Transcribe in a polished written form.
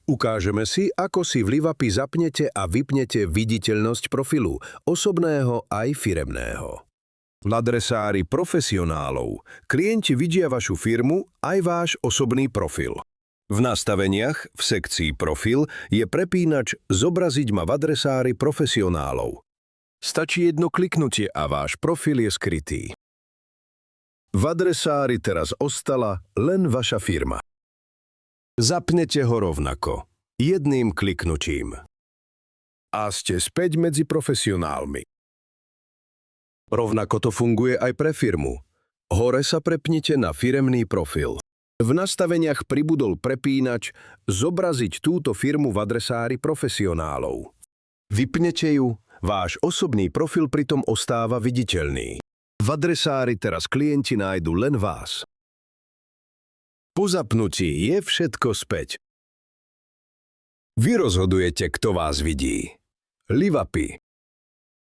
Ukážeme si, ako si v Livapi zapnete a vypnete viditeľnosť profilu, osobného aj firemného. V adresári profesionálov klienti vidia vašu firmu aj váš osobný profil. V nastaveniach v sekcii Profil je prepínač Zobraziť ma v adresári profesionálov. Stačí jedno kliknutie a váš profil je skrytý. V adresári teraz ostala len vaša firma. Zapnete ho rovnako, jedným kliknutím. A ste späť medzi profesionálmi. Rovnako to funguje aj pre firmu. Hore sa prepnite na firemný profil. V nastaveniach pribudol prepínač Zobraziť túto firmu v adresári profesionálov. Vypnete ju, váš osobný profil pritom ostáva viditeľný. V adresári teraz klienti nájdu len vás. Po zapnutí je všetko späť. Vy rozhodujete, kto vás vidí. Livapi.